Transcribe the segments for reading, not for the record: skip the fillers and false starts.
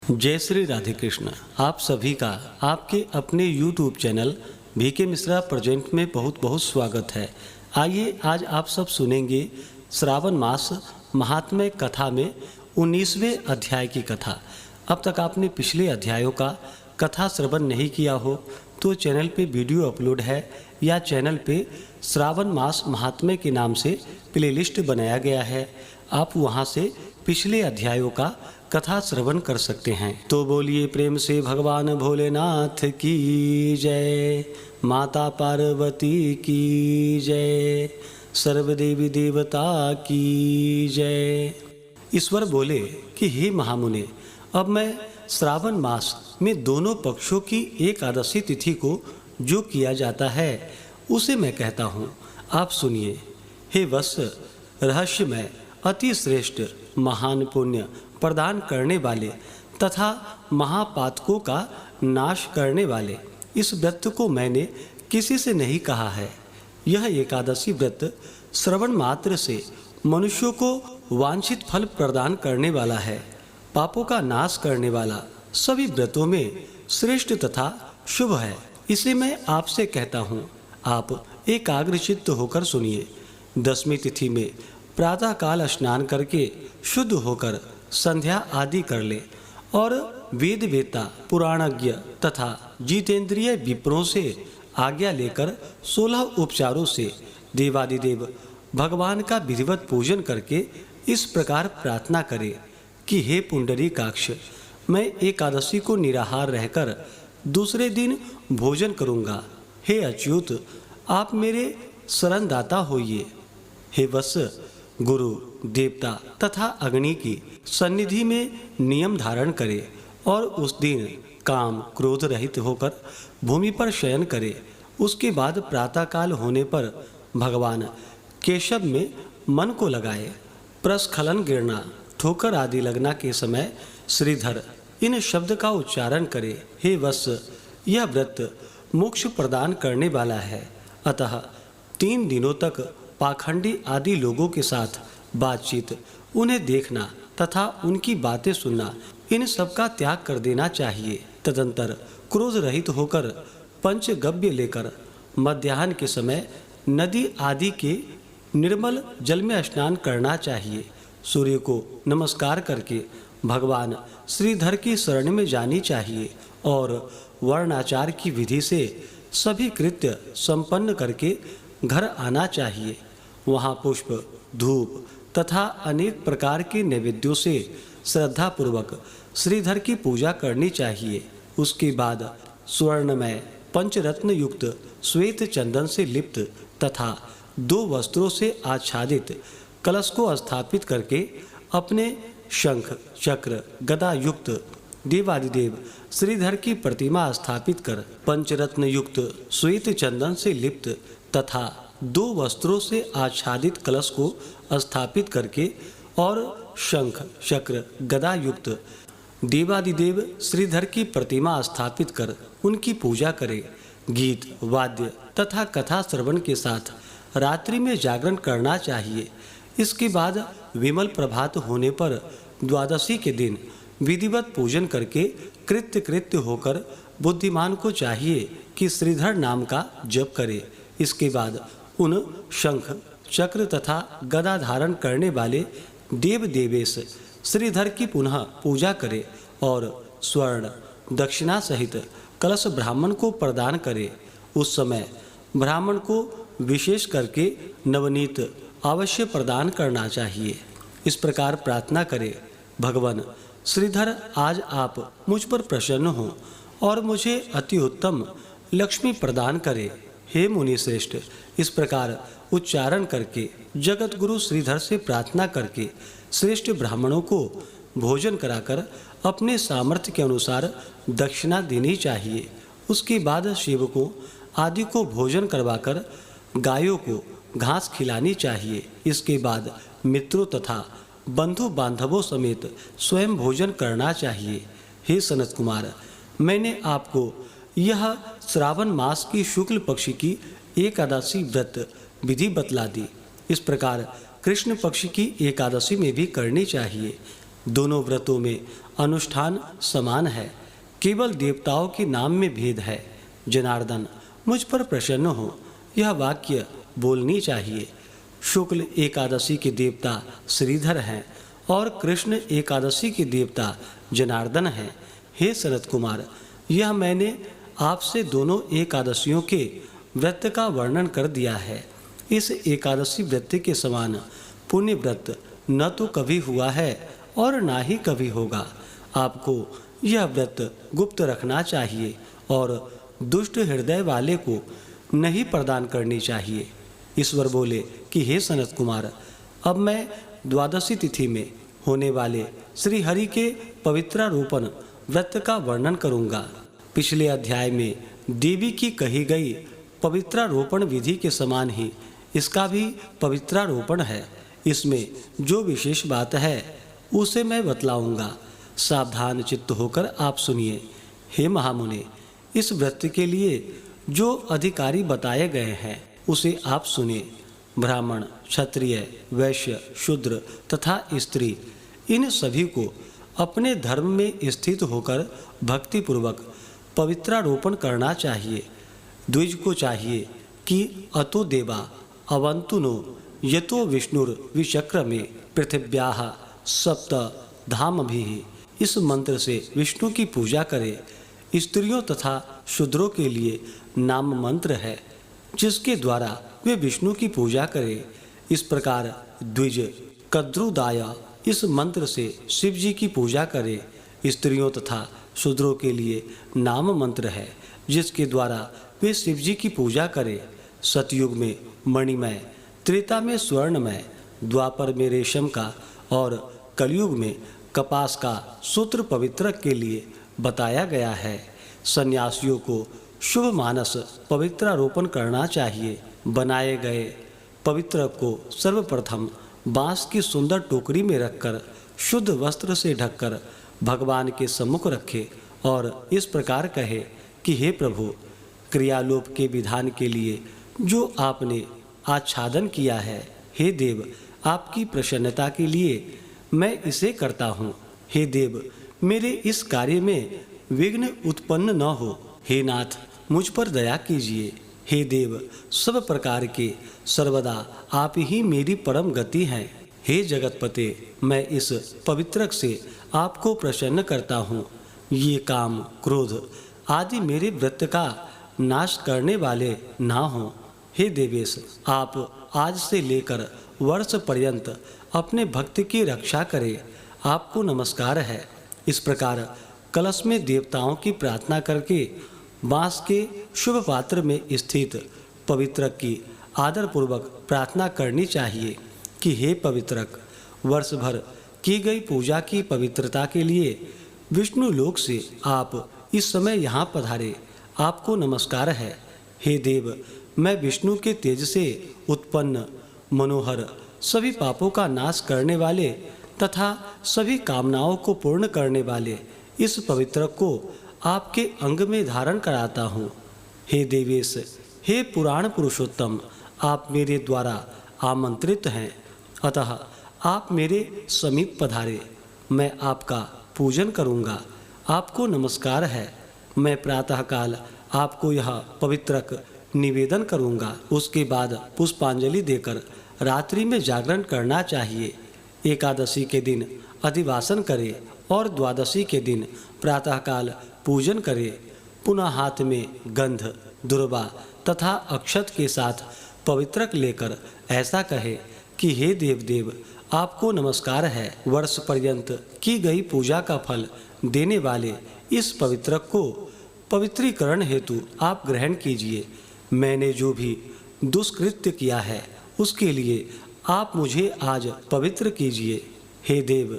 जय श्री राधे कृष्ण। आप सभी का आपके अपने YouTube channel VK Mishra present में बहुत बहुत स्वागत है। आइए आज आप सब सुनेंगे श्रावण मास महात्म्य कथा में 19वें अध्याय की कथा। अब तक आपने पिछले अध्यायों का कथा श्रवण नहीं किया हो तो चैनल पे वीडियो अपलोड है या चैनल पे श्रावण मास महात्म्य के नाम से प्लेलिस्ट बनाया गया है। आप वहां से पिछले अध्यायों का कथा श्रवण कर सकते हैं। तो बोलिए प्रेम से भगवान भोलेनाथ की जय, माता पार्वती की जय, सर्वदेवी देवता की जय। ईश्वर बोले कि हे महामुने, अब मैं श्रावण मास में दोनों पक्षों की एकादशी तिथि को जो किया जाता है उसे मैं कहता हूँ, आप सुनिए। हे वत्स, रहस्यमय अति श्रेष्ठ महान पुण्य प्रदान करने वाले तथा महापातकों का नाश करने वाले इस व्रत को मैंने किसी से नहीं कहा है। यह एकादशी व्रत श्रवण मात्र से मनुष्यों को वांछित फल प्रदान करने वाला है, पापों का नाश करने वाला सभी व्रतों में श्रेष्ठ तथा शुभ है। इसे मैं आपसे कहता हूँ, आप एकाग्रचित्त होकर सुनिए। दसवीं तिथि में प्रातः काल स्नान करके शुद्ध होकर संध्या आदि कर ले और वेद वेता पुराणज्ञ तथा जितेंद्रिय विप्रों से आज्ञा लेकर 16 उपचारों से देवादिदेव भगवान का विधिवत पूजन करके इस प्रकार प्रार्थना करे कि हे पुंडरीकाक्ष, मैं एकादशी को निराहार रहकर दूसरे दिन भोजन करूँगा। हे अच्युत, आप मेरे शरणदाता होइए। हे वत्स, गुरु देवता तथा अग्नि की सन्निधि में नियम धारण करे और उस दिन काम क्रोध रहित होकर भूमि पर शयन करे। उसके बाद प्रातःकाल होने पर भगवान केशव में मन को लगाए। प्रस्खलन गिरना, ठोकर आदि लगना के समय श्रीधर इन शब्द का उच्चारण करे। हे वत्स, यह व्रत मोक्ष प्रदान करने वाला है, अतः 3 दिनों तक पाखंडी आदि लोगों के साथ बातचीत, उन्हें देखना तथा उनकी बातें सुनना, इन सब का त्याग कर देना चाहिए। तदंतर क्रोध रहित होकर पंचगव्य लेकर मध्याह्न के समय नदी आदि के निर्मल जल में स्नान करना चाहिए। सूर्य को नमस्कार करके भगवान श्रीधर की शरण में जानी चाहिए और वर्णाचार की विधि से सभी कृत्य संपन्न करके घर आना चाहिए। वहाँ पुष्प, धूप तथा अनेक प्रकार के नैवेद्यों से श्रद्धापूर्वक श्रीधर की पूजा करनी चाहिए। उसके बाद स्वर्णमय पंचरत्न युक्त श्वेत चंदन से लिप्त तथा 2 वस्त्रों से आच्छादित कलश को स्थापित करके अपने शंख चक्र गदा युक्त देवादिदेव श्रीधर की प्रतिमा स्थापित कर पंचरत्न युक्त श्वेत चंदन से लिप्त तथा 2 वस्त्रों से आच्छादित कलश को स्थापित करके और शंख चक्र गदा युक्त देवादिदेव श्रीधर की प्रतिमा स्थापित कर उनकी पूजा करे। गीत वाद्य तथा कथा श्रवण के साथ रात्रि में जागरण करना चाहिए। इसके बाद विमल प्रभात होने पर द्वादशी के दिन विधिवत पूजन करके कृत्य होकर बुद्धिमान को चाहिए कि श्रीधर नाम का जप करे। इसके बाद उन शंख चक्र तथा गदा धारण करने वाले देव देवेश श्रीधर की पुनः पूजा करे और स्वर्ण दक्षिणा सहित कलश ब्राह्मण को प्रदान करे। उस समय ब्राह्मण को विशेष करके नवनीत अवश्य प्रदान करना चाहिए। इस प्रकार प्रार्थना करे, भगवान श्रीधर, आज आप मुझ पर प्रसन्न हो और मुझे अति उत्तम लक्ष्मी प्रदान करे। हे मुनि श्रेष्ठ, इस प्रकार उच्चारण करके जगत गुरु श्रीधर से प्रार्थना करके श्रेष्ठ ब्राह्मणों को भोजन कराकर अपने सामर्थ्य के अनुसार दक्षिणा देनी चाहिए। उसके बाद सेवकों आदि को भोजन करवाकर गायों को घास खिलानी चाहिए। इसके बाद मित्रों तथा बंधु बांधवों समेत स्वयं भोजन करना चाहिए। हे सनत कुमार, मैंने आपको यह श्रावण मास की शुक्ल पक्ष की एकादशी व्रत विधि बतला दी। इस प्रकार कृष्ण पक्ष की एकादशी में भी करनी चाहिए। दोनों व्रतों में अनुष्ठान समान है, केवल देवताओं के नाम में भेद है। जनार्दन मुझ पर प्रसन्न हो, यह वाक्य बोलनी चाहिए। शुक्ल एकादशी के देवता श्रीधर हैं और कृष्ण एकादशी के देवता जनार्दन हैं। हे सनत कुमार, यह मैंने आपसे दोनों एकादशियों के व्रत का वर्णन कर दिया है। इस एकादशी व्रत के समान पुण्य व्रत न तो कभी हुआ है और ना ही कभी होगा। आपको यह व्रत गुप्त रखना चाहिए और दुष्ट हृदय वाले को नहीं प्रदान करनी चाहिए। ईश्वर बोले कि हे सनत कुमार, अब मैं द्वादशी तिथि में होने वाले श्री हरि के पवित्रारोपण व्रत का वर्णन करूंगा। पिछले अध्याय में देवी की कही गई पवित्रारोपण विधि के समान ही इसका भी पवित्रारोपण है। इसमें जो विशेष बात है उसे मैं बतलाऊंगा। सावधान चित्त होकर आप सुनिए। हे महामुने, इस व्रत के लिए जो अधिकारी बताए गए हैं उसे आप सुने। ब्राह्मण, क्षत्रिय, वैश्य, शूद्र तथा स्त्री, इन सभी को अपने धर्म में स्थित होकर भक्तिपूर्वक पवित्रारोपण करना चाहिए। द्विज को चाहिए कि अतो देवा अवन्तु नो यतो विष्णुर्विचक्र में पृथिव्याः सप्त धामभिः। इस मंत्र से विष्णु की पूजा करे। स्त्रियों तथा शूद्रों के लिए नाम मंत्र है जिसके द्वारा वे विष्णु की पूजा करें। इस प्रकार द्विज कद्रुदाय इस मंत्र से शिव जी की पूजा करे। स्त्रियों तथा शूद्रों के लिए नाम मंत्र है जिसके द्वारा वे शिव जी की पूजा करें। सतयुग में मणिमय, त्रेता में स्वर्णमय, द्वापर में रेशम का और कलयुग में कपास का सूत्र पवित्रक के लिए बताया गया है। सन्यासियों को शुभ मानस पवित्रारोपण करना चाहिए। बनाए गए पवित्रक को सर्वप्रथम बांस की सुंदर टोकरी में रखकर शुद्ध वस्त्र से ढककर भगवान के सम्मुख रखे और इस प्रकार कहे कि हे प्रभु, क्रियालोप के विधान के लिए जो आपने आच्छादन किया है, हे देव, आपकी प्रसन्नता के लिए मैं इसे करता हूँ। हे देव, मेरे इस कार्य में विघ्न उत्पन्न न हो। हे नाथ, मुझ पर दया कीजिए। हे देव, सब प्रकार के सर्वदा आप ही मेरी परम गति हैं। हे जगतपते, मैं इस पवित्रक से आपको प्रसन्न करता हूँ। ये काम, क्रोध आदि मेरे व्रत का नाश करने वाले ना हों। हे देवेश, आप आज से लेकर वर्ष पर्यंत अपने भक्त की रक्षा करें। आपको नमस्कार है। इस प्रकार कलश में देवताओं की प्रार्थना करके बांस के शुभ पात्र में स्थित पवित्रक की आदरपूर्वक प्रार्थना करनी चाहिए कि हे पवित्रक, वर्ष भर की गई पूजा की पवित्रता के लिए विष्णु लोक से आप इस समय यहाँ पधारे। आपको नमस्कार है। हे देव, मैं विष्णु के तेज से उत्पन्न मनोहर, सभी पापों का नाश करने वाले तथा सभी कामनाओं को पूर्ण करने वाले इस पवित्रक को आपके अंग में धारण कराता हूँ। हे देवेश, हे पुराण पुरुषोत्तम, आप मेरे द्वारा आमंत्रित हैं, अतः आप मेरे समीप पधारे। मैं आपका पूजन करूँगा। आपको नमस्कार है। मैं प्रातःकाल आपको यह पवित्रक निवेदन करूँगा। उसके बाद पुष्पांजलि देकर रात्रि में जागरण करना चाहिए। एकादशी के दिन अधिवासन करे और द्वादशी के दिन प्रातःकाल पूजन करे। पुनः हाथ में गंध, दुर्वा तथा अक्षत के साथ पवित्रक लेकर ऐसा कहे कि हे देवदेव, आपको नमस्कार है। वर्ष पर्यंत की गई पूजा का फल देने वाले इस पवित्रक को पवित्रीकरण हेतु आप ग्रहण कीजिए। मैंने जो भी दुष्कृत्य किया है उसके लिए आप मुझे आज पवित्र कीजिए। हे देव,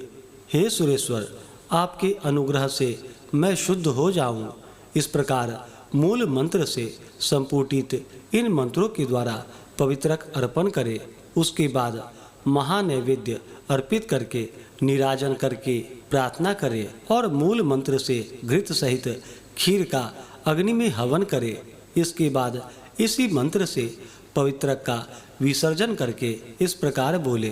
हे सुरेश्वर, आपके अनुग्रह से मैं शुद्ध हो जाऊं। इस प्रकार मूल मंत्र से संपुटित इन मंत्रों के द्वारा पवित्रक अर्पण करें। उसके बाद महानैवेद्य अर्पित करके निराजन करके प्रार्थना करें और मूल मंत्र से घृत सहित खीर का अग्नि में हवन करें। इसके बाद इसी मंत्र से पवित्रक का विसर्जन करके इस प्रकार बोले,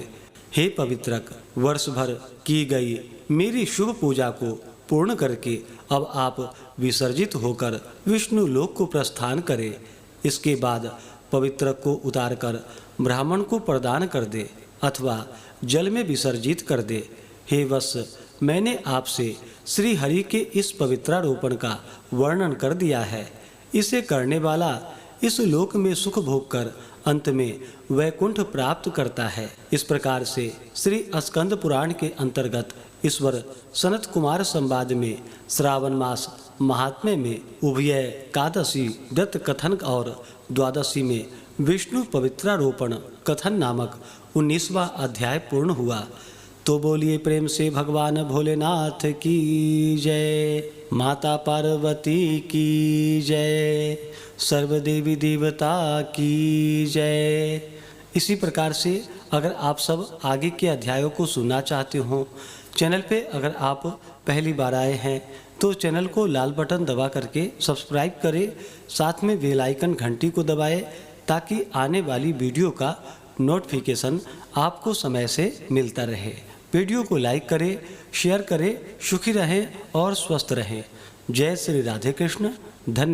हे पवित्रक, वर्ष भर की गई मेरी शुभ पूजा को पूर्ण करके अब आप विसर्जित होकर विष्णु लोक को प्रस्थान करें। इसके बाद पवित्र को उतारकर ब्राह्मण को प्रदान कर दे अथवा जल में विसर्जित कर दे। हे वत्स, मैंने आपसे श्री हरि के इस पवित्रारोपण का वर्णन कर दिया है। इसे करने वाला इस लोक में सुख भोग कर अंत में वैकुंठ प्राप्त करता है। इस प्रकार से श्री स्कंद पुराण के अंतर्गत ईश्वर सनत कुमार संवाद में श्रावण मास महात्म्य में उभय एकादशी व्रत कथन और द्वादशी में विष्णु पवित्रारोपण कथन नामक 19वां अध्याय पूर्ण हुआ। तो बोलिए प्रेम से भगवान भोलेनाथ की जय, माता पार्वती की जय, सर्वदेवी देवता की जय। इसी प्रकार से अगर आप सब आगे के अध्यायों को सुनना चाहते हो, चैनल पे अगर आप पहली बार आए हैं तो चैनल को लाल बटन दबा करके सब्सक्राइब करें, साथ में बेल आइकन घंटी को दबाएं ताकि आने वाली वीडियो का नोटिफिकेशन आपको समय से मिलता रहे। वीडियो को लाइक करें, शेयर करें। सुखी रहें और स्वस्थ रहें। जय श्री राधे कृष्ण। धन्यवाद।